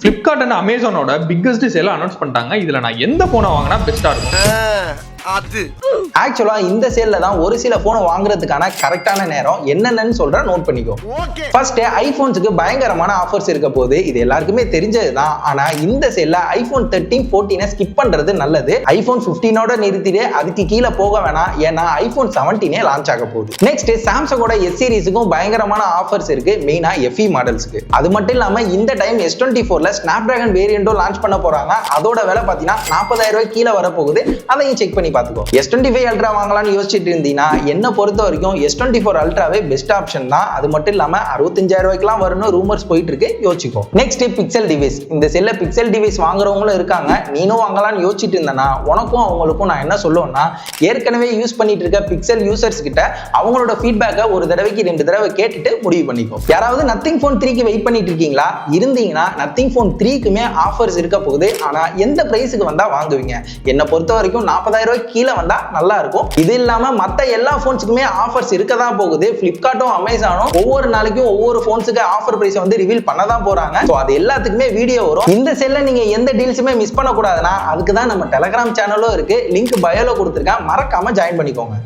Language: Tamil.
Flipkart and Amazonோட பிக்கஸ்ட் சேல் அனௌன்ஸ் பண்ணிட்டாங்க. இதுல நான் எந்த போனை வாங்கினா பெஸ்டா இருக்கும்? ஆக்சுவலா இந்த சேல்ல தான் ஒரு சில போனை வாங்குறதுக்கான கரெக்டான நேரம் என்னென்னு சொல்ற நோட் பண்ணிக்கோ. ஃபர்ஸ்ட் ஐபோன்ஸ்க்கு பயங்கரமான ஆஃபர்ஸ் இருக்க போது இது எல்லாருக்குமே தெரிஞ்சதுதான். ஆனா இந்த சேல்ல ஐபோன் 13 14 ஸ்கிப் பண்றது நல்லது. ஐபோன் 15ஓட நிறுத்திட்டு அதுக்கு கீழே போக வேணாம், ஏன்னா ஐபோன் 17 லான்ச் ஆக போகுது. நெக்ஸ்ட் சாம்சங்கோட எஸ் சீரிஸுக்கும் பயங்கரமான ஆஃபர்ஸ் இருக்கு, மெயினா FE மாடல்ஸ்க்கு. அது மட்டும் இல்லாம இந்த டைம் S24ல ஸ்னாப்டிராகன் வேரியண்டும் லான்ச் பண்ண போறாங்க. அதோட விலை பாத்தீங்கன்னா 40,000 ரூபாய் கீழே வர போகுது. அதையும் செக் பண்ணி பாத்துக்கோ. S25 அல்ட்ரா வாங்கலாம்னு யோசிச்சுட்டு இருந்தீங்கன்னா என்ன பொறுத்த வரைக்கும் S24 அல்ட்ராவே பெஸ்ட் ஆப்ஷன் தான். அது மட்டும் இல்லாம 65,000 ரூபாய்க்குலாம் வரும்னு ரூமர்ஸ் போயிட்டு இருக்கு, யோசிச்சுக்கோ. Next pixel device. இந்த செல்ல பிக்சல் டிவைஸ் வாங்குறவங்களும் இருக்காங்க. நீனும் வாங்கலாம்னு யோசிச்சுட்டு இருந்தனா உனக்கும் அவங்களுக்கும் நான் என்ன சொல்லுவேன்னா, ஏற்கனவே யூஸ் பண்ணிட்டு இருக்க பிக்சல் யூசர்ஸ் கிட்ட அவங்களோட ஃபீட்பேக்கை ஒரு தடவைக்கு 2 தடவை கேட்டுட்டு முடிவு பண்ணிக்கோ. யாராவது நத்திங் போன் 3க்கு வெயிட் பண்ணிட்டு இருக்கீங்களா? இருந்தீங்கன்னா நத்திங் போன் 3க்குமே ஆஃபர்ஸ் இருக்க போகுது. ஆனா எந்த பிரைஸுக்கு வந்தா வாங்குவீங்க? என்ன பொறுத்த வரைக்கும் 40,000 ரூபாய்க்கு கீழே வந்தா நல்லா இருக்கும். இது இல்லாம மத்த எல்லா போன்ஸ்க்குமே ஆஃபர்ஸ் இருக்கதான் போகுது. Flipkartம் Amazonம் ஒவ்வொரு நாளைக்கும் ஒவ்வொரு போன்ஸ்க்கு ஆஃபர் பிரைஸ் வந்து ரிவீல் பண்ணதான் போறாங்க. சோ அது எல்லாத்துக்குமே வீடியோ வரும். இந்த செல்ல நீங்க எந்த டீல்ஸுமே மிஸ் பண்ண கூடாதுன்னா அதுக்கு தான் நம்ம டெலிகிராம் சேனலும் இருக்கு, லிங்க் பயோல கொடுத்திருக்கேன், மறக்காம ஜாயின் பண்ணிக்கோங்க.